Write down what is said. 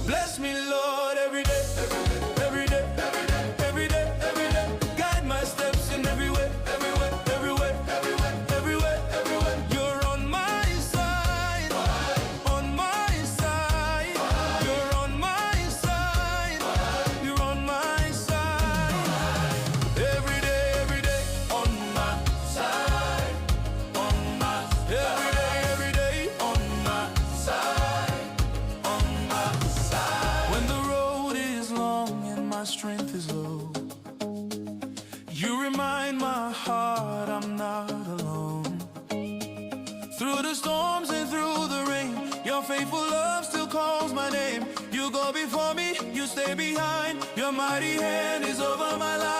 Bless me, Lord, every day, every day, every day, every day, every day. Guide my steps in every way, everywhere, everywhere, everywhere, everywhere, everywhere. You're on my side, on my side. You're on my side, you're on my side. Every day, on my side, on my. Every day, on my side, on my side. When the road is long and my strength is low, you remind my heart I'm not alone. Through the storms and through the rain, your faithful love still calls my name. You go before me, you stay behind. Your mighty hand is over my life.